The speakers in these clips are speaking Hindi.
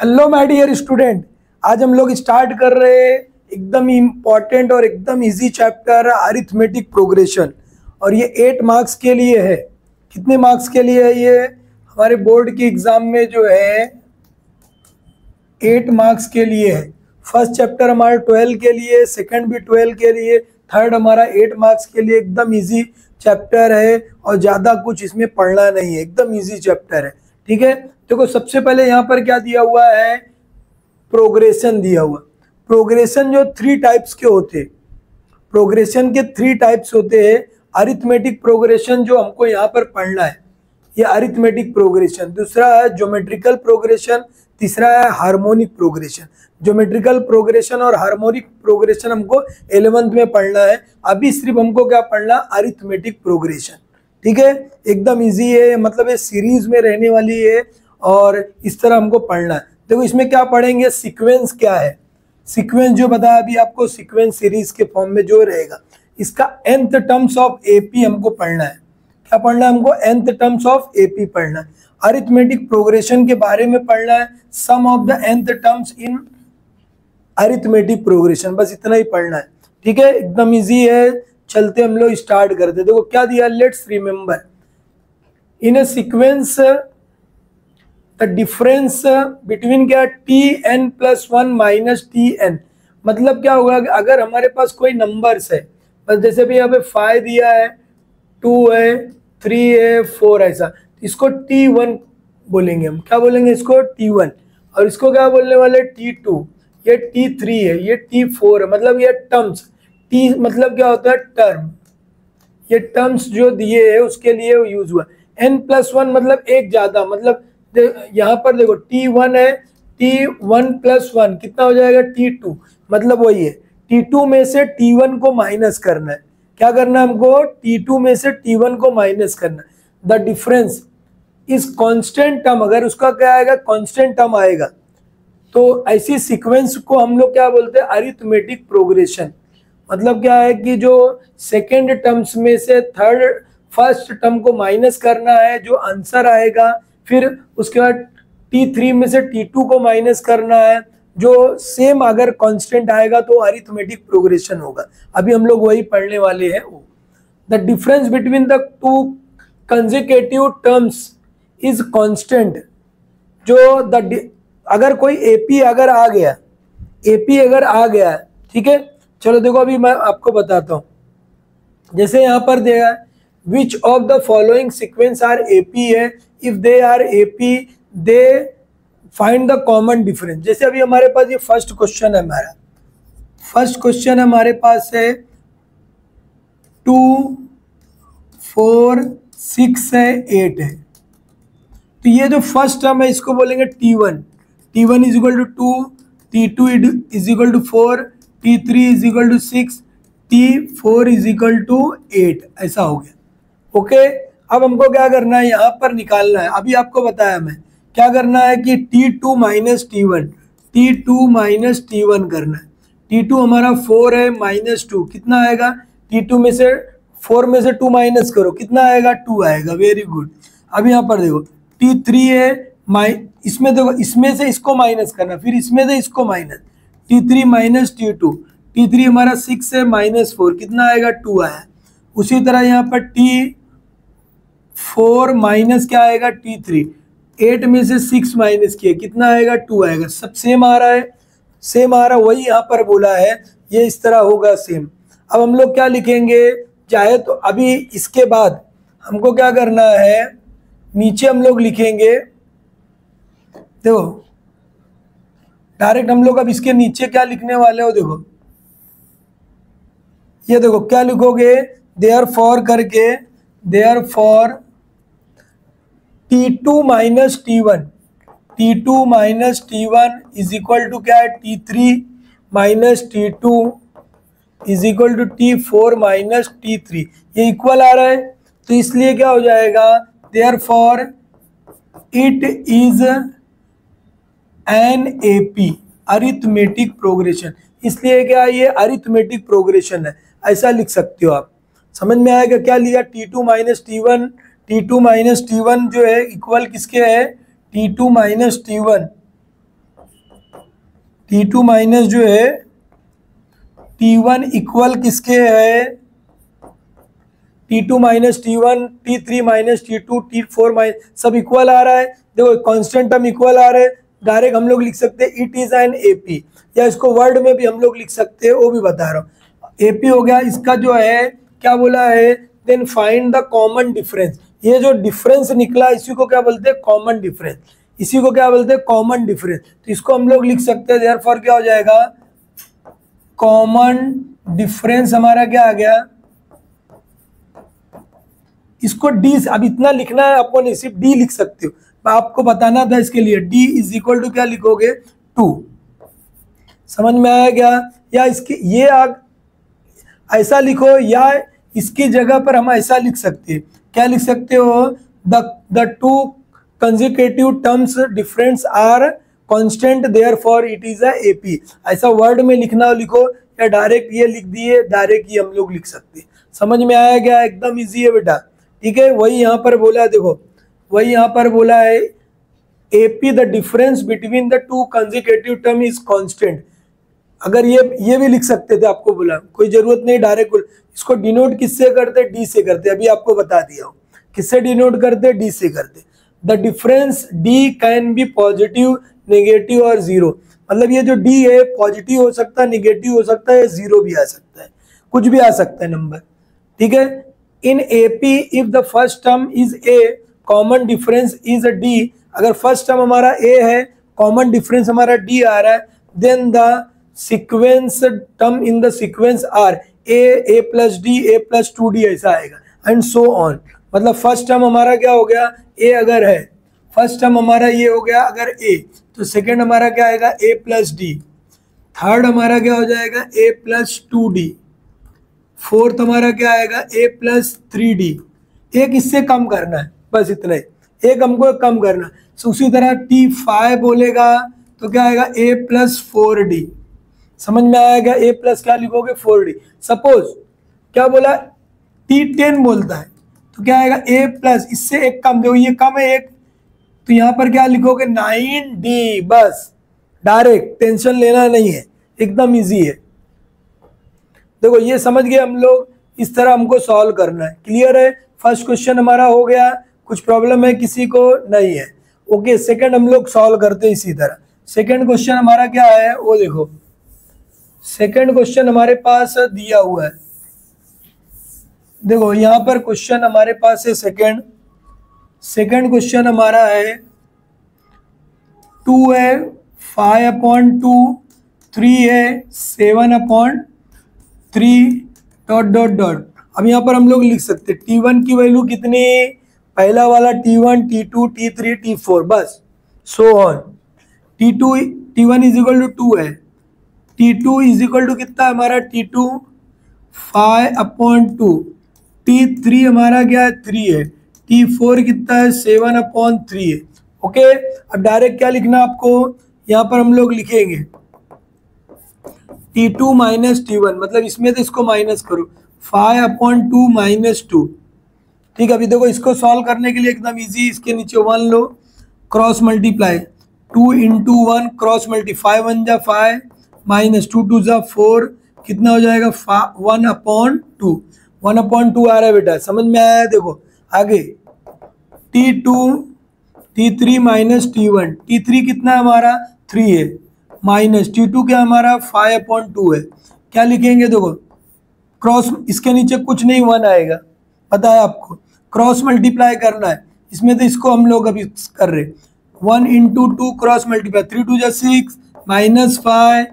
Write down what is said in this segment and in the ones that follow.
हेलो माय डियर स्टूडेंट, आज हम लोग स्टार्ट कर रहे हैं एकदम इम्पॉर्टेंट और एकदम इजी चैप्टर अरिथमेटिक प्रोग्रेशन। और ये 8 मार्क्स के लिए है। कितने मार्क्स के लिए है ये? हमारे बोर्ड की एग्जाम में जो है 8 मार्क्स के लिए है। फर्स्ट चैप्टर हमारा 12 के लिए, सेकंड भी 12 के लिए, थर्ड हमारा 8 मार्क्स के लिए। एकदम इजी चैप्टर है और ज़्यादा कुछ इसमें पढ़ना नहीं है, एकदम इजी चैप्टर है। ठीक है, देखो सबसे पहले यहाँ पर क्या दिया हुआ है, प्रोग्रेशन दिया हुआ। प्रोग्रेशन जो 3 टाइप्स के होते हैं, प्रोग्रेशन के 3 टाइप्स होते हैं। अरिथमेटिक प्रोग्रेशन जो हमको यहाँ पर पढ़ना है, ये अरिथमेटिक प्रोग्रेशन। दूसरा है ज्योमेट्रिकल प्रोग्रेशन, तीसरा है हार्मोनिक प्रोग्रेशन। ज्योमेट्रिकल प्रोग्रेशन और हार्मोनिक प्रोग्रेशन हमको 11th में पढ़ना है। अभी सिर्फ हमको क्या पढ़ना, अरिथमेटिक प्रोग्रेशन। ठीक है, एकदम इजी है, मतलब ये सीरीज में रहने वाली है और इस तरह हमको पढ़ना है। देखो इसमें क्या पढ़ेंगे, सीक्वेंस क्या है। सीक्वेंस जो बताया अभी आपको, सीक्वेंस सीरीज के फॉर्म में जो रहेगा, इसका nth टर्म्स ऑफ एपी हमको पढ़ना है। क्या पढ़ना है हमको? nth टर्म्स ऑफ एपी पढ़ना है। अरिथमेटिक प्रोग्रेशन के बारे में पढ़ना है, sum of the nth terms in arithmetic progression, बस इतना ही पढ़ना है। ठीक है, एकदम इजी है। चलते हम लोग स्टार्ट करते। देखो क्या दिया, let's remember in A sequence the difference between क्या, tn+1 माइनस tn। मतलब क्या होगा, अगर हमारे पास कोई नंबर्स है, बस जैसे भी यहाँ पे 5 दिया है, 2 है, 3 है, 4 ऐसा, इसको t1 बोलेंगे हम। क्या बोलेंगे इसको? t1। और इसको क्या बोलने वाले, t2। ये t3 है, ये t4 है। मतलब ये टर्म्स, t मतलब क्या होता है, टर्म। ये टर्म्स जो दिए है उसके लिए यूज हुआ। n+1 मतलब एक ज्यादा, मतलब यहाँ पर देखो t1 है, t1+1 कितना हो जाएगा, t2। मतलब वही है, t2 में से t1 को माइनस करना है। क्या करना है हमको? t2 में से t1 को माइनस करना है। The difference is constant term. अगर उसका क्या आएगा, कांस्टेंट टर्म आएगा, तो ऐसी सीक्वेंस को हम लोग क्या बोलते हैं, अरिथमेटिक प्रोग्रेशन। मतलब क्या है कि जो सेकेंड टर्म्स में से फर्स्ट टर्म को माइनस करना है, जो आंसर आएगा, फिर उसके बाद t3 में से t2 को माइनस करना है, जो सेम अगर कांस्टेंट आएगा तो अरिथमेटिक प्रोग्रेशन होगा। अभी हम लोग वही पढ़ने वाले हैं। The difference between the 2 consecutive terms is constant. जो अगर कोई एपी अगर आ गया, एपी अगर आ गया है, ठीक है, चलो देखो अभी मैं आपको बताता हूं। जैसे यहाँ पर दिया है, which of the following sequence are AP है, if they are AP they find the common difference. जैसे अभी हमारे पास ये फर्स्ट क्वेश्चन है, हमारा फर्स्ट क्वेश्चन हमारे पास है 2, 4, 6 है, 8 है। तो ये जो फर्स्ट टर्म है इसको बोलेंगे t1। t1 is equal to 2, t2 is equal to 4, t3 is equal to 6, t4 is equal to 8। ऐसा हो गया। ओके, अब हमको क्या करना है, यहाँ पर निकालना है। अभी आपको बताया मैं क्या करना है कि t2 minus t1, t2 minus t1 करना है। t2 हमारा 4 है, माइनस 2 कितना आएगा, t2 में से 4 में से 2 माइनस करो, कितना आएगा, 2 आएगा। Very good. अब यहाँ पर देखो t3 है, इसमें देखो इसमें से इसको माइनस करना, फिर इसमें से इसको minus, t3 minus t2, t3 हमारा 6 है, माइनस 4 कितना आएगा, 2 आया। उसी तरह यहाँ पर t4 माइनस क्या आएगा, t3, 8 में से 6 माइनस किया, कितना आएगा, 2 आएगा। सब सेम आ रहा है, सेम आ रहा, वही यहाँ पर बोला है, ये इस तरह होगा सेम। अब हम लोग क्या लिखेंगे, चाहे तो अभी इसके बाद हमको क्या करना है, नीचे हम लोग लिखेंगे, देखो डायरेक्ट हम लोग अब इसके नीचे क्या लिखने वाले हो, देखो ये देखो क्या लिखोगे, देयरफॉर करके, therefore t2 minus t1, t2 minus t1 is equal to क्या है, t3 minus t2 is equal to t4 minus t3। ये इक्वल आ रहा है, तो इसलिए क्या हो जाएगा, therefore it is an AP, arithmetic progression. इसलिए क्या ये अरिथमेटिक प्रोग्रेशन है, ऐसा लिख सकते हो आप। समझ में आएगा क्या लिया, t2 minus t1, t2 minus t1 जो है इक्वल किसके है, t2 minus t1 T2 minus जो है T1 इक्वल किसके है, T2 minus T1, T3 minus T2, T4 minus, सब इक्वल आ रहा है। देखो कांस्टेंट टर्म इक्वल आ रहे हैं, डायरेक्ट हम लोग लिख सकते हैं इट इज एन एपी, या इसको वर्ड में भी हम लोग लिख सकते हैं, वो भी बता रहा हूँ। एपी हो गया, इसका जो है क्या बोला है, then find the common difference. ये जो डिफरेंस निकला इसी को क्या बोलते हैं, कॉमन डिफरेंस, इसी को क्या बोलते हैं, कॉमन डिफरेंस। तो इसको हम लोग लिख सकते हैं, देयरफॉर क्या हो जाएगा, कॉमन डिफरेंस हमारा क्या आ गया, इसको डी, अब इतना लिखना है आपको, नहीं सिर्फ डी लिख सकते हो, मैं आपको बताना था इसके लिए। डी इज इक्वल टू क्या लिखोगे, 2। समझ में आया क्या, या इसकी ये ऐसा लिखो, या इसकी जगह पर हम ऐसा लिख सकते हैं, क्या लिख सकते हो, the two consecutive terms difference are constant therefore it is a AP. ऐसा वर्ड में लिखना हो लिखो, या डायरेक्ट ये लिख दिए, डायरेक्ट ये हम लोग लिख सकते हैं। समझ में आया क्या, एकदम इजी है बेटा, ठीक है। वही यहाँ पर बोला है, देखो वही यहाँ पर बोला है, AP the difference between the two consecutive term is constant. अगर ये भी लिख सकते थे, आपको बोला कोई जरूरत नहीं डायरेक्ट, इसको डिनोट किससे करते, डी से करते, अभी आपको बता दिया हूँ किससे डिनोट करते, डी से करते। The difference D can be positive, negative और जीरो, मतलब ये जो डी है पॉजिटिव हो सकता है, नेगेटिव हो सकता है, जीरो भी आ सकता है, कुछ भी आ सकता है नंबर, ठीक है। In AP if the first term is a, common difference is a d, अगर फर्स्ट टर्म हमारा ए है, कॉमन डिफरेंस हमारा डी आ रहा है, then the sequence term in the sequence are a plus d, a plus 2d, ऐसा आएगा एंड सो ऑन। मतलब फर्स्ट टर्म हमारा क्या हो गया, ए अगर है, फर्स्ट टर्म हमारा ये हो गया अगर ए, तो सेकेंड हमारा क्या आएगा, ए प्लस डी, थर्ड हमारा क्या हो जाएगा, ए प्लस 2d, फोर्थ हमारा क्या आएगा, ए प्लस 3d। एक इससे कम करना है, बस इतना ही, एक हमको कम करना है। उसी तरह T5 बोलेगा तो क्या आएगा, ए प्लस 4d। समझ में आएगा, ए प्लस क्या लिखोगे, 4d। सपोज क्या बोला, T10 बोलता है तो क्या आएगा, ए प्लस, इससे एक कम, देखो ये कम है एक, तो यहाँ पर क्या लिखोगे, 9d। बस डायरेक्ट, टेंशन लेना नहीं है, एकदम इजी है। देखो ये समझ गए हम लोग, इस तरह हमको सॉल्व करना है, क्लियर है। फर्स्ट क्वेश्चन हमारा हो गया, कुछ प्रॉब्लम है किसी को, नहीं है, ओके। सेकंड हम लोग सॉल्व करते हैं इसी तरह। सेकंड क्वेश्चन हमारा क्या है, वो देखो, सेकंड क्वेश्चन हमारे पास दिया हुआ है, देखो यहाँ पर क्वेश्चन हमारे पास है सेकंड क्वेश्चन हमारा है 2 है 5/2, 3 है 7/3 ... अब यहाँ पर हम लोग लिख सकते T1 की वैल्यू कितनी, पहला वाला T1, T2, T3, T4, बस so on. T1 is equal to 2 है, T2 इज इक्वल टू कितना हमारा, T2 5/2, T3 हमारा क्या है, 3 है, T4 कितना है, 7/3 है, ओके। अब डायरेक्ट क्या लिखना आपको, यहाँ पर हम लोग लिखेंगे T2 माइनस T1, मतलब इसमें तो इसको माइनस करो, 5/2 माइनस 2, ठीक है। अभी देखो इसको सॉल्व करने के लिए एकदम इजी, इसके नीचे 1 लो, cross multiply, 2 into 1 cross multi, 5 1 जा 5 माइनस 2 2 जा 4, कितना हो जाएगा, 1/2, 1/2 आ रहा है बेटा, समझ में आया है। देखो आगे T2 T3 minus T1, T3 कितना है हमारा, 3 है, माइनस T2 क्या हमारा 5/2 है, क्या लिखेंगे, देखो क्रॉस, इसके नीचे कुछ नहीं 1 आएगा, पता है आपको, क्रॉस मल्टीप्लाई करना है, इसमें तो इसको हम लोग अभी कर रहे, 1 इंटू 2 क्रॉस मल्टीप्लाई, 3 2 जा 6 माइनस 5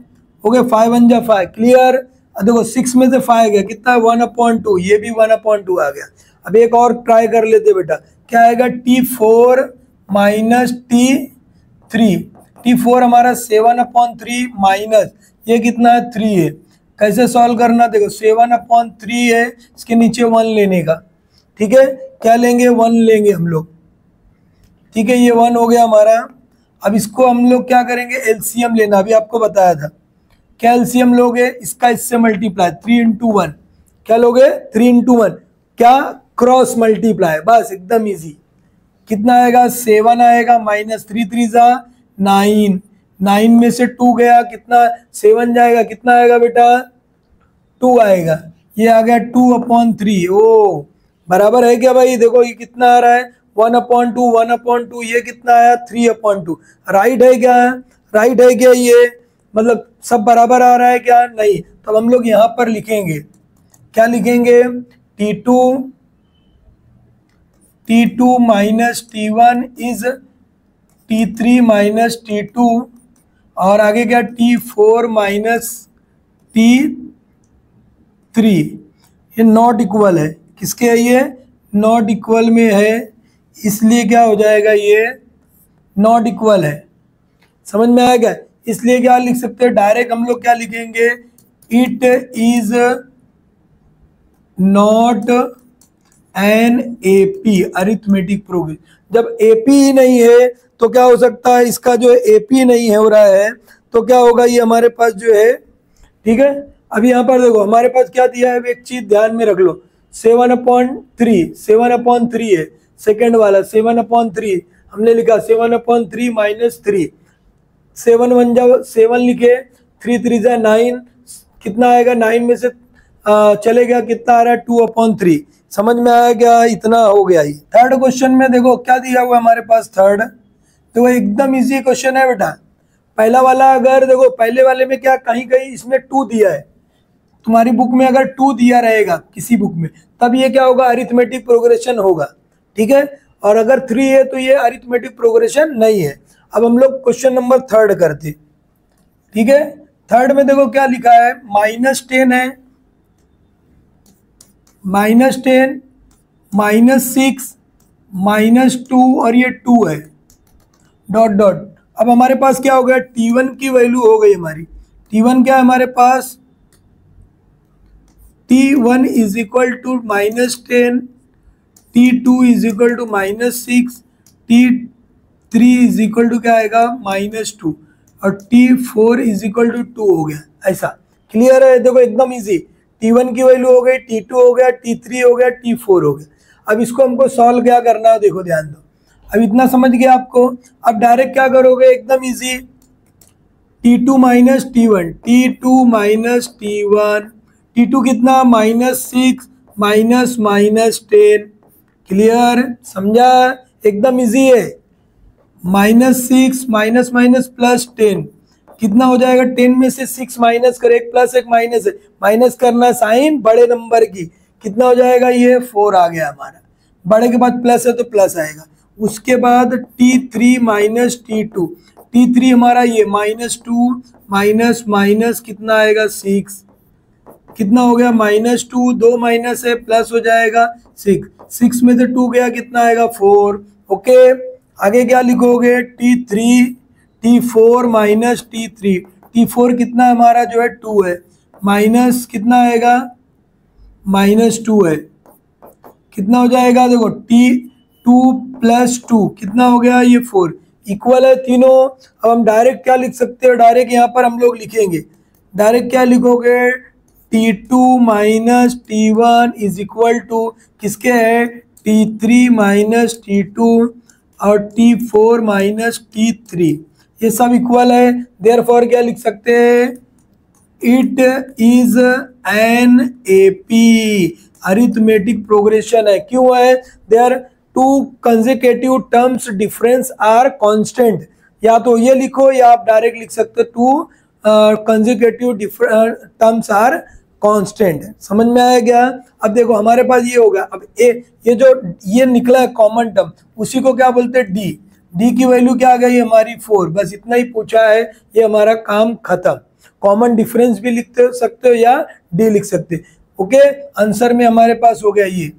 हो गया, 5 1 जा 5, क्लियर। देखो 6 में से 5 गया, कितना 1/2, ये भी 1/2 आ गया। अब एक और ट्राई कर लेते बेटा, क्या आएगा, T4 माइनस T4 हमारा 7/3 माइनस ये कितना है, 3 है। कैसे सॉल्व करना, देखो 7/3 है, इसके नीचे 1 लेने का, ठीक है, क्या लेंगे, 1 लेंगे हम लोग, ठीक है, ये 1 हो गया हमारा। अब इसको हम लोग क्या करेंगे, एलसीएम लेना, अभी आपको बताया था, क्या एलसीएम लोगे, इसका इससे मल्टीप्लाई, 3 इंटू 1, क्या लोगे, 3 इंटू 1, क्या क्रॉस मल्टीप्लाई, बस एकदम इजी। कितना आएगा, 7 आएगा, माइनस 3 3 जा 9, 9 में से 2 गया, कितना 7 जाएगा, कितना आएगा बेटा 2 आएगा। ये आ गया 2/3। ओ बराबर है क्या भाई? देखो ये कितना आ रहा है 1/2, 1/2, ये कितना आया 3/2। राइट है क्या? राइट है क्या? ये मतलब सब बराबर आ रहा है क्या? नहीं। तब हम लोग यहाँ पर लिखेंगे, क्या लिखेंगे? T2 minus T1 is T3 minus T2, और आगे क्या T4 माइनस T3। ये नॉट इक्वल है, किसके है ये? नॉट इक्वल में है, इसलिए क्या हो जाएगा ये नॉट इक्वल है। समझ में आया क्या? इसलिए क्या लिख सकते हैं डायरेक्ट हम लोग, क्या लिखेंगे? It is not N AP, arithmetic progress. जब एपी ही नहीं है तो क्या हो सकता है? इसका जो एपी नहीं है हो रहा है तो क्या होगा? ये हमारे पास जो है, ठीक है। अभी यहाँ पर देखो हमारे पास क्या दिया है, एक चीज ध्यान में रख लो, 7/3 है। सेकंड वाला 7/3 हमने लिखा 7/3 माइनस 3, 7 1 जा 7 लिखे, 3 3 जा 9, कितना आएगा? 9 में से चले गया, कितना आ रहा है 2/3। समझ में आया क्या? इतना हो गया ही। थर्ड क्वेश्चन में देखो क्या दिया हुआ हमारे पास। थर्ड देखो एकदम इजी क्वेश्चन है बेटा। पहला वाला अगर देखो, पहले वाले में क्या कहीं कहीं इसमें 2 दिया है, तुम्हारी बुक में अगर 2 दिया रहेगा किसी बुक में, तब ये क्या होगा? अरिथमेटिक प्रोग्रेशन होगा, ठीक है। और अगर 3 है तो ये अरिथमेटिक प्रोग्रेशन नहीं है। अब हम लोग क्वेश्चन नंबर थर्ड करते, ठीक है। थर्ड में देखो क्या लिखा है, -10 है, -10, -6, -2 और ये 2 है, डॉट डॉट। अब हमारे पास क्या हो गया? T1 की वैल्यू हो गई हमारी। T1 क्या है हमारे पास? T1 is equal to -10, T2 is equal to -6, T3 is equal to क्या आएगा? -2, और T4 इज इक्वल टू 2 हो गया। ऐसा क्लियर है? देखो एकदम इजी। T1 की वैल्यू हो गई, T2 हो गया, T3 हो गया, T4 हो गया। अब इसको हमको सॉल्व क्या करना है, देखो ध्यान दो। अब इतना समझ गया आपको। अब डायरेक्ट क्या करोगे? एकदम easy, T2 minus T1, T2 minus T1, T2 कितना? -6 माइनस -10। क्लियर? समझा? एकदम इजी है। -6 माइनस माइनस प्लस 10, कितना हो जाएगा? 10 में से 6 माइनस करे, एक प्लस एक माइनस है, माइनस करना साइन बड़े नंबर की, कितना हो जाएगा? ये 4 आ गया हमारा। बड़े के बाद प्लस है तो प्लस आएगा। उसके बाद T3 माइनस T2, T3 हमारा ये -2 माइनस माइनस कितना आएगा? 6, कितना हो गया? -2, 2 माइनस है, प्लस हो जाएगा 6, 6 में से 2 गया, कितना आएगा? 4। ओके, आगे क्या लिखोगे? T4 माइनस T3, T4 कितना हमारा जो है 2 है, माइनस कितना आएगा? -2 है, कितना हो जाएगा? देखो T2 प्लस 2 कितना हो गया? ये 4, इक्वल है तीनों। अब हम डायरेक्ट क्या लिख सकते हो? डायरेक्ट यहाँ पर हम लोग लिखेंगे, डायरेक्ट क्या लिखोगे? T2 minus T1 is equal to किसके है? T3 माइनस T2 और T4 माइनस T3, ये सब इक्वल है। देयरफॉर क्या लिख सकते हैं? It is an AP, arithmetic progression है। क्यों है? Their two consecutive terms difference are constant. या तो ये लिखो या आप डायरेक्ट लिख सकते हो, two consecutive terms are constant. समझ में आया क्या? अब देखो हमारे पास ये होगा। अब ये जो ये निकला है कॉमन टर्म, उसी को क्या बोलते हैं? डी। डी की वैल्यू क्या आ गई हमारी? 4। बस इतना ही पूछा है, ये हमारा काम खत्म। कॉमन डिफरेंस भी लिख सकते हो या डी लिख सकते। ओके, आंसर में हमारे पास हो गया ये।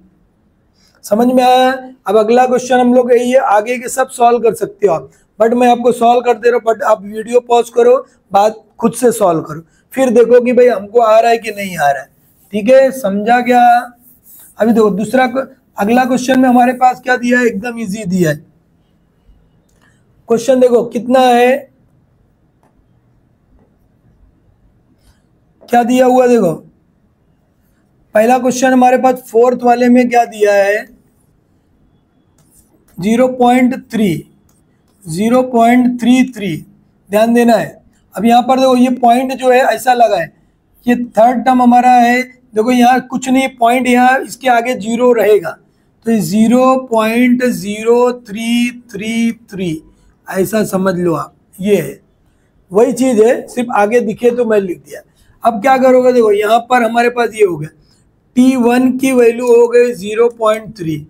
समझ में आया? अब अगला क्वेश्चन हम लोग ये आगे के सब सॉल्व कर सकते हो आप, बट मैं आपको सॉल्व कर दे रहा हूँ, बट आप वीडियो पॉज करो, बात खुद से सॉल्व करो, फिर देखो कि भाई हमको आ रहा है कि नहीं आ रहा है। ठीक है, समझा क्या? अभी देखो दूसरा अगला क्वेश्चन में हमारे पास क्या दिया है? एकदम इजी दिया है क्वेश्चन। देखो कितना है, क्या दिया हुआ देखो। पहला क्वेश्चन हमारे पास फोर्थ वाले में क्या दिया है? 0.33, ध्यान देना है। अब यहाँ पर देखो ये पॉइंट जो है ऐसा लगा है, ये थर्ड टर्म हमारा है, देखो यहाँ कुछ नहीं, पॉइंट यहाँ इसके आगे 0 रहेगा, तो 0.0333 ऐसा समझ लो आप, ये है वही चीज़ है, सिर्फ आगे दिखे तो मैं लिख दिया। अब क्या करोगे, देखो यहाँ पर हमारे पास ये हो गया, T1 की वैल्यू हो गई 0.3,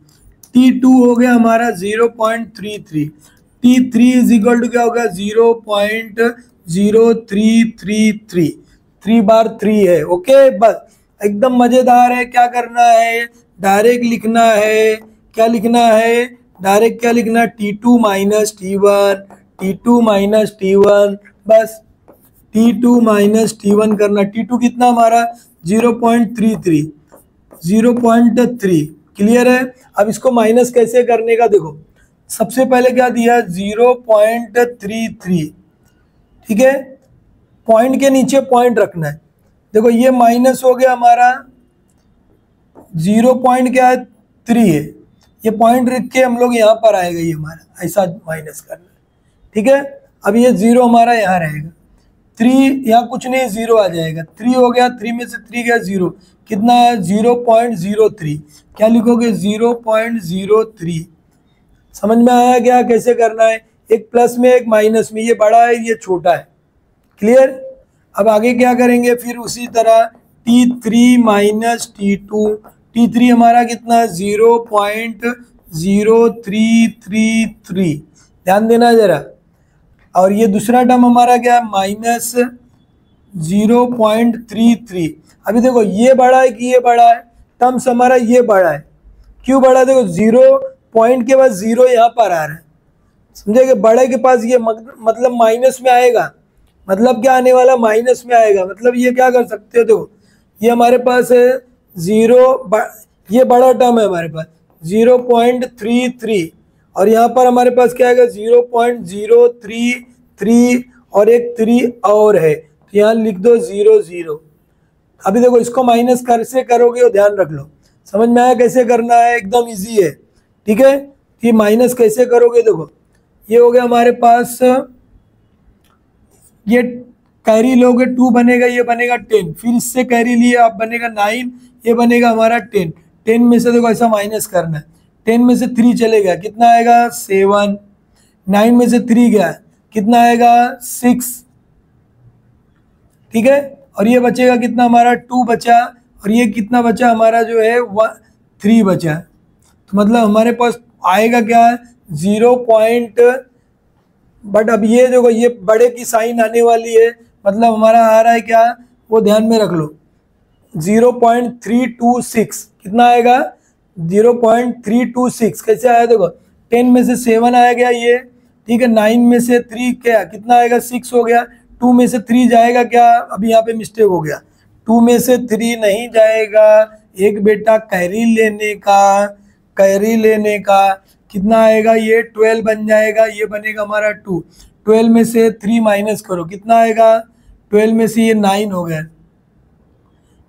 T2 हो गया हमारा 0.33, T3 इज इक्वल टू क्या होगा 0.0333, 3 बार 3 है। ओके, बस एकदम मजेदार है। क्या करना है, डायरेक्ट लिखना है, क्या लिखना है, डायरेक्ट क्या लिखना है, T2 minus T1, T2 minus T1, बस T2 माइनस T1 करना। T2 कितना हमारा 0.33, 0.3, क्लियर है। अब इसको माइनस कैसे करने का, देखो सबसे पहले क्या दिया 0.33, ठीक है, पॉइंट के नीचे पॉइंट रखना है। देखो ये माइनस हो गया हमारा 0 पॉइंट क्या है 3 है, ये पॉइंट रख के हम लोग यहाँ पर आएगा, ये हमारा ऐसा माइनस करना है, ठीक है। अब ये 0 हमारा यहाँ रहेगा, 3 यहाँ कुछ नहीं 0 आ जाएगा, 3 हो गया, 3 में से 3 गया 0, कितना है 0.03, क्या लिखोगे 0.03। समझ में आया क्या कैसे करना है, एक प्लस में एक माइनस में, ये बड़ा है ये छोटा है, क्लियर। अब आगे क्या करेंगे, फिर उसी तरह T3 माइनस T2, T3 हमारा कितना है 0.0333, ध्यान देना जरा। और ये दूसरा टर्म हमारा क्या है माइनस 0.33। अभी देखो ये बड़ा है कि ये बड़ा है, टर्म्स हमारा ये बड़ा है, क्यों बड़ा है, देखो 0 पॉइंट के बाद 0 यहाँ पर आ रहा है, समझे कि बड़े के पास ये मतलब माइनस में आएगा, मतलब क्या आने वाला माइनस में आएगा, मतलब ये क्या कर सकते हो, देखो ये हमारे पास है 0, ये बड़ा टर्म है हमारे पास 0.33, और यहाँ पर हमारे पास क्या आएगा 0.033 और एक 3 और है, तो यहाँ लिख दो 0. अभी देखो इसको माइनस कैसे करोगे वो ध्यान रख लो, समझ में आया कैसे करना है, एकदम इजी है, ठीक है। ये माइनस कैसे करोगे, देखो ये हो गया हमारे पास, ये कैरी लोगे 2 बनेगा, ये बनेगा 10, फिर इससे कैरी लिए आप बनेगा 9, ये बनेगा हमारा 10, 10 में से देखो ऐसा माइनस करना है, 10 में से 3 चले गया, कितना आएगा 7, 9 में से 3 गया, कितना आएगा 6, ठीक है। और ये बचेगा कितना हमारा 2 बचा, और ये कितना बचा हमारा जो है 3 बचा, तो मतलब हमारे पास आएगा क्या 0 पॉइंट, बट अब ये देखो ये बड़े की साइन आने वाली है, मतलब हमारा आ रहा है क्या, वो ध्यान में रख लो 0.326, कितना आएगा 0.326, कैसे आया देखो 10 में से 7 आया गया ये, ठीक है, 9 में से 3 क्या कितना आएगा 6 हो गया, 2 में से 3 जाएगा क्या, अभी यहाँ पे मिस्टेक हो गया, 2 में से 3 नहीं जाएगा, एक बेटा कैरी लेने का कितना आएगा, ये 12 बन जाएगा, ये बनेगा हमारा 2, 12 में से 3 माइनस करो, कितना आएगा 12 में से ये 9 हो गया,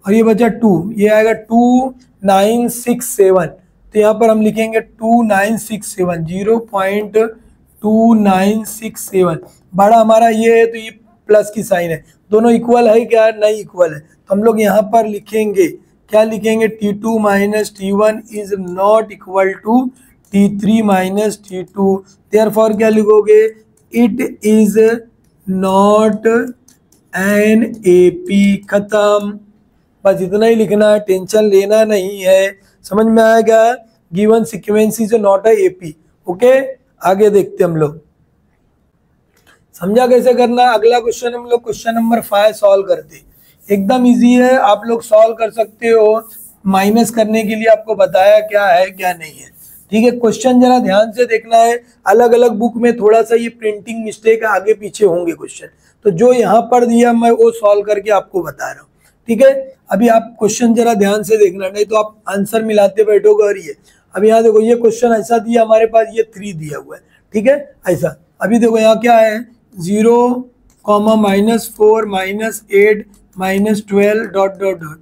और ये बचा 2, ये आएगा 2967, तो यहाँ पर हम लिखेंगे 2967, 0.2967, बड़ा हमारा ये है तो ये प्लस की साइन है, दोनों इक्वल है क्या, नहीं इक्वल है, तो हम लोग यहाँ पर लिखेंगे क्या लिखेंगे, T2 minus T1 is not equal to T3 minus T2, therefore क्या लिखोगे, it is not an AP, खत्म, बस इतना ही लिखना है, टेंशन लेना नहीं है, समझ में आएगा, given sequence is not a AP। Okay, आगे देखते हम लोग, समझा कैसे करना। अगला क्वेश्चन हम लोग क्वेश्चन नंबर 5 सॉल्व करते, एकदम इजी है, आप लोग सॉल्व कर सकते हो, माइनस करने के लिए आपको बताया क्या है क्या नहीं है, ठीक है। क्वेश्चन जरा ध्यान से देखना है, अलग अलग बुक में थोड़ा सा ये प्रिंटिंग मिस्टेक आगे पीछे होंगे क्वेश्चन, तो जो यहाँ पर दिया मैं वो सॉल्व करके आपको बता रहा हूँ, ठीक है। अभी आप क्वेश्चन जरा ध्यान से देखना, नहीं तो आप आंसर मिलाते बैठोगे। और ये अब यहाँ देखो ये क्वेश्चन ऐसा दिया हमारे पास, ये 3 दिया हुआ है, ठीक है ऐसा। अभी देखो यहाँ क्या है 0, -4 -8 -12 ...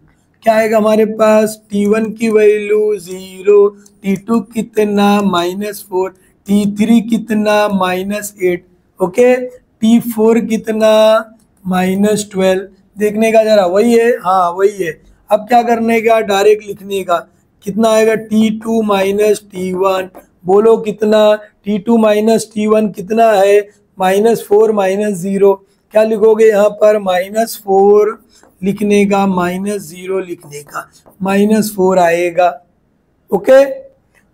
क्या आएगा हमारे पास, T1 की वैल्यू 0, T2 कितना -4, T3 कितना -8, ओके, T4 कितना, -12। देखने का जरा, वही है, हाँ वही है। अब क्या करने का, डायरेक्ट लिखने का। कितना आएगा, T2 माइनस T1। बोलो कितना, T2 माइनस T1 कितना है, -4 -0। क्या लिखोगे यहाँ पर, -4 लिखने का, -0 लिखने का, -4 आएगा। ओके।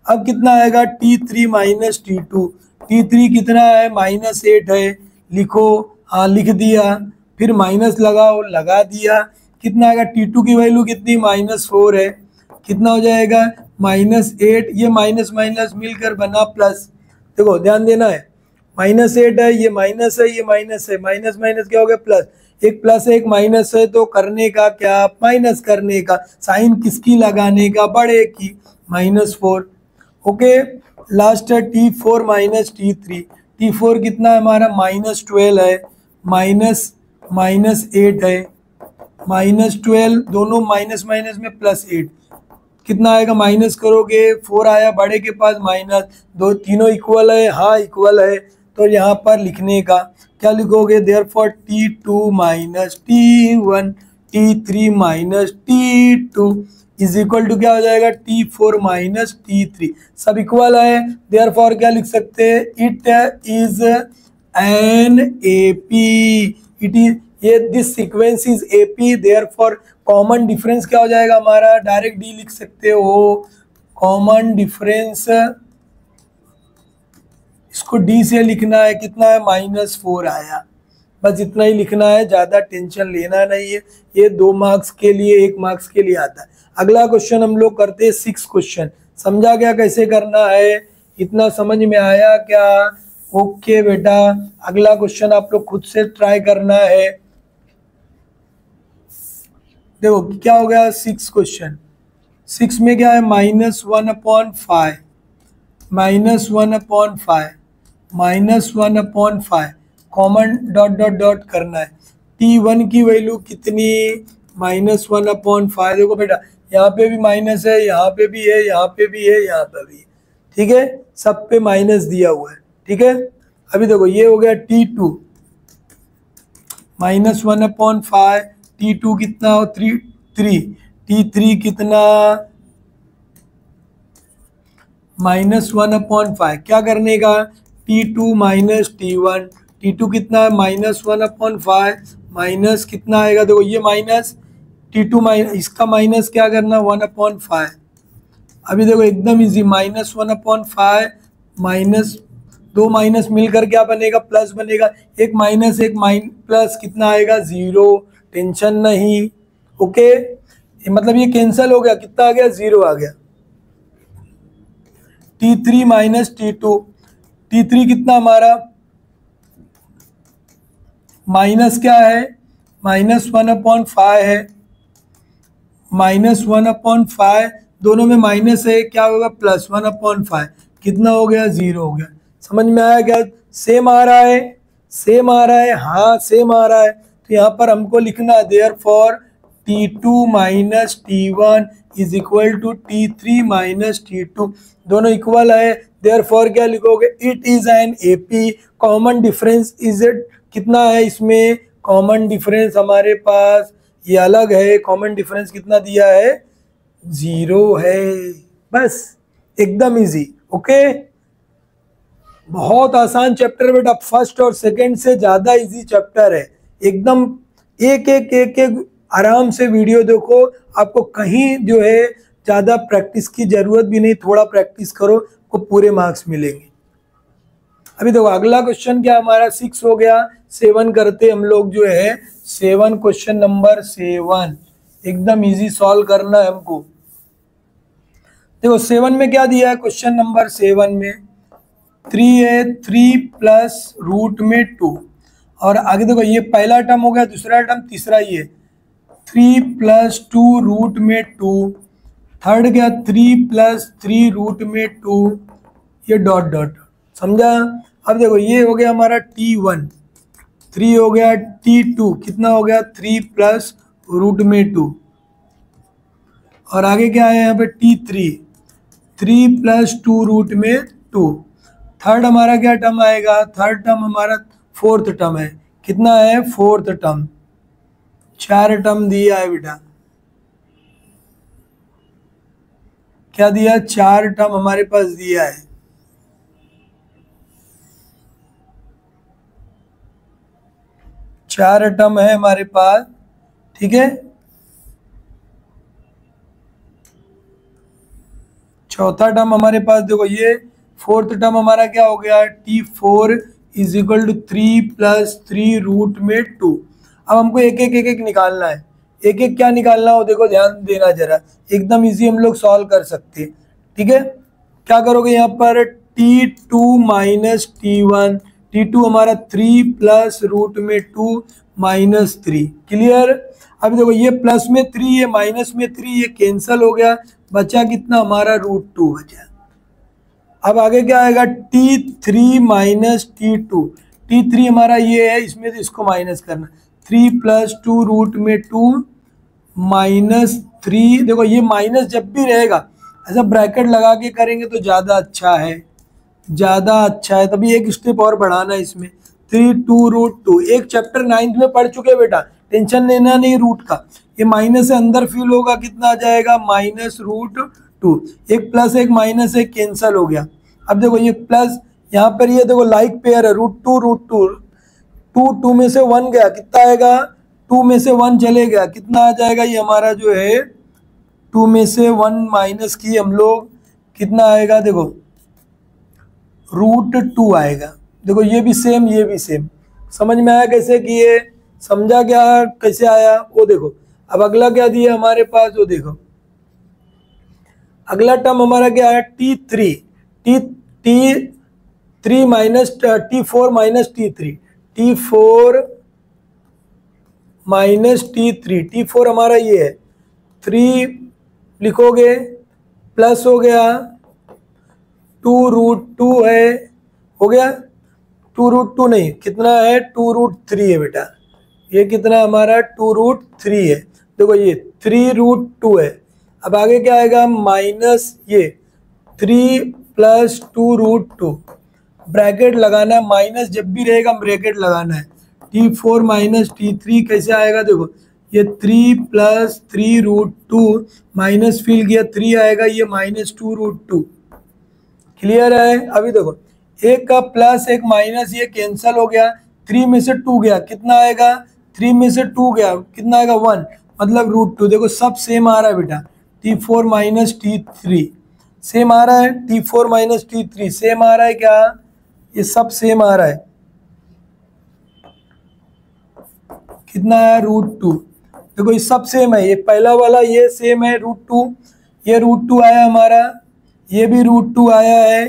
अब कितना आएगा, T3 माइनस T2। T3 कितना है, -8 है। लिखो, हाँ लिख दिया। फिर माइनस लगाओ, लगा दिया। कितना आएगा, T2 की वैल्यू कितनी, -4 है। कितना हो जाएगा, -8। ये माइनस माइनस मिलकर बना प्लस। देखो ध्यान देना है, -8 है, ये माइनस है, ये माइनस है, माइनस माइनस क्या हो गया, प्लस। एक प्लस है, एक माइनस है, तो करने का क्या, माइनस करने का। साइन किसकी लगाने का, बड़े की, -4। ओके। लास्ट है T4 माइनस T3। T4 कितना है हमारा, -12 है, -8 है, -12, दोनों माइनस माइनस में +8। कितना आएगा, माइनस करोगे 4 आया, बड़े के पास माइनस, दो तीनों इक्वल है, हाँ इक्वल है। तो यहाँ पर लिखने का क्या लिखोगे, therefore T2 minus T1, T3 minus T2 is equal to क्या हो जाएगा, T4 माइनस T3। सब इक्वल है, देयरफॉर क्या लिख सकते हैं, it is an AP. It is, ये this sequence is AP, therefore common difference क्या हो जाएगा हमारा, डायरेक्ट डी लिख सकते हो। कॉमन डिफरेंस, इसको डी से लिखना है, कितना है, -4 आया। बस इतना ही लिखना है, ज़्यादा टेंशन लेना नहीं है। ये 2 मार्क्स के लिए, 1 मार्क्स के लिए आता है। अगला क्वेश्चन हम लोग करते हैं 6 क्वेश्चन। समझा क्या कैसे करना है, इतना समझ में आया क्या? ओके बेटा, अगला क्वेश्चन आप लोग खुद से ट्राई करना है। देखो क्या हो गया, 6 क्वेश्चन। 6 में क्या है, -1/5, -1/5, -1/5, कॉमन डॉट डॉट डॉट करना है। T1 की वैल्यू कितनी, -1/5। देखो बेटा, यहाँ पे भी माइनस है, यहाँ पे भी है, यहाँ पे भी है, यहाँ पे भी है, ठीक है, सब पे माइनस दिया हुआ है, ठीक है। अभी देखो ये हो गया T2, -1/5, T2 कितना हो, 3, T3 कितना, -1/5। क्या करने का, T2 माइनस T1, T2 कितना है, -1/5, माइनस कितना आएगा, देखो ये माइनस T2 माइनस, इसका माइनस क्या करना, 1/5। अभी देखो एकदम इजी, -1/5 माइनस, 2 माइनस मिलकर क्या बनेगा, प्लस बनेगा। एक माइनस एक प्लस, कितना आएगा, 0। टेंशन नहीं, ओके। मतलब ये कैंसिल हो गया, कितना आ गया, 0 आ गया। T3 माइनस T2, T3 कितना हमारा, माइनस क्या है, -1/5 है, -1/5, दोनों में माइनस है, क्या होगा, +1/5, कितना हो गया, 0 हो गया। समझ में आया क्या, सेम आ रहा है, सेम आ रहा है, हाँ सेम आ रहा है। तो यहाँ पर हमको लिखना, therefore T2 minus T1 is equal to T3 minus T2, दोनों इक्वल है। देयरफॉर क्या लिखोगे, it is an AP. Common difference is it, कितना है इसमें, कॉमन डिफरेंस हमारे पास ये अलग है, कॉमन डिफरेंस कितना दिया है, 0 है। बस एकदम इजी, ओके। बहुत आसान चैप्टर बेटा, फर्स्ट और सेकंड से ज़्यादा इजी चैप्टर है एकदम। एक एक एक एक आराम से वीडियो देखो, आपको कहीं जो है ज़्यादा प्रैक्टिस की ज़रूरत भी नहीं, थोड़ा प्रैक्टिस करो को पूरे मार्क्स मिलेंगे। अभी देखो अगला क्वेश्चन क्या हमारा, 6 हो गया, 7 करते हम लोग जो है, 7 क्वेश्चन नंबर 7 एकदम इजी सॉल्व करना है हमको। देखो 7 में क्या दिया है, क्वेश्चन नंबर 7 में 3 है, 3 प्लस रूट में 2, और आगे देखो ये पहला टर्म हो गया, दूसरा टर्म, तीसरा ये 3 प्लस 2 रूट में 2, थर्ड क्या 3 प्लस 3 रूट में 2, ये डॉट डॉट, समझा। अब देखो ये हो गया हमारा T1, 3 हो गया, T2 कितना हो गया, 3 प्लस रूट में 2, और आगे क्या है यहाँ पे T3, 3 प्लस 2 रूट में 2, थर्ड हमारा क्या टर्म आएगा, थर्ड टर्म हमारा फोर्थ टर्म है। कितना है? Fourth term. 4 टर्म दिया है बेटा। क्या दिया? 4 टर्म हमारे पास दिया है। चार टर्म है हमारे पास, ठीक है। चौथा टर्म हमारे पास देखो, ये फोर्थ टर्म हमारा क्या हो गया? T4 is equal to 3 plus 3 root में 2। अब हमको एक एक एक एक निकालना है। एक एक क्या निकालना हो? देखो ध्यान देना जरा, एकदम इजी हम लोग सॉल्व कर सकते हैं, ठीक है। क्या करोगे यहाँ पर? T2 माइनस T1, T2 हमारा 3 प्लस रूट में 2 माइनस 3। क्लियर? अब देखो ये प्लस में 3, ये माइनस में 3, ये कैंसल हो गया, बचा कितना हमारा? √2 बचा। अब आगे क्या आएगा? T3 minus T2। T3 हमारा ये है, इसमें से इसको माइनस करना। 3 प्लस 2 रूट में 2 माइनस 3। देखो ये माइनस जब भी रहेगा ऐसा ब्रैकेट लगा के करेंगे तो ज़्यादा अच्छा है, ज़्यादा अच्छा है। तभी एक स्टेप और बढ़ाना है इसमें। 3 2 √2। एक चैप्टर 9th में पढ़ चुके बेटा, टेंशन लेना नहीं रूट का। ये माइनस से अंदर फील होगा, कितना आ जाएगा? माइनस √2। एक प्लस एक माइनस एक कैंसल हो गया। अब देखो ये प्लस, यहाँ पर ये देखो लाइक पेयर है, √2 2 2 में से 1 गया, कितना आएगा? 2 में से 1 चले गया, कितना आ जाएगा? ये हमारा जो है 2 में से 1 माइनस की हम लोग, कितना आएगा? देखो √2 आएगा। देखो ये भी सेम, ये भी सेम। समझ में आया कैसे किए? समझा क्या कैसे आया? वो देखो। अब अगला क्या दिया हमारे पास? वो देखो अगला टर्म हमारा क्या है? T3 T3 minus T4 minus T3, T4 minus T3। T4 हमारा ये है, 3 लिखोगे, प्लस हो गया 2√2 है, हो गया 2√2 नहीं, कितना है? 2√3 है बेटा। ये कितना हमारा? 2√3 है। देखो ये 3√2 है। अब आगे क्या आएगा? माइनस ये 3 प्लस 2√2। ब्रैकेट लगाना है, माइनस जब भी रहेगा ब्रैकेट लगाना है। T4 माइनस T3 कैसे आएगा? देखो ये 3 प्लस 3√2 माइनस फिल किया 3 आएगा, ये माइनस 2√2। क्लियर है? अभी देखो एक का प्लस एक माइनस, ये कैंसल हो गया। 3 में से 2 गया, कितना आएगा? 3 में से 2 गया, कितना आएगा? 1, मतलब √2। देखो सब सेम आ रहा है बेटा। T4 माइनस T3 सेम आ रहा है, T4 माइनस T3 सेम आ रहा है क्या? ये सब सेम आ रहा है। कितना है? √2। देखो ये सब सेम है, ये पहला वाला ये सेम है √2, ये √2 आया हमारा, ये भी √2 आया है,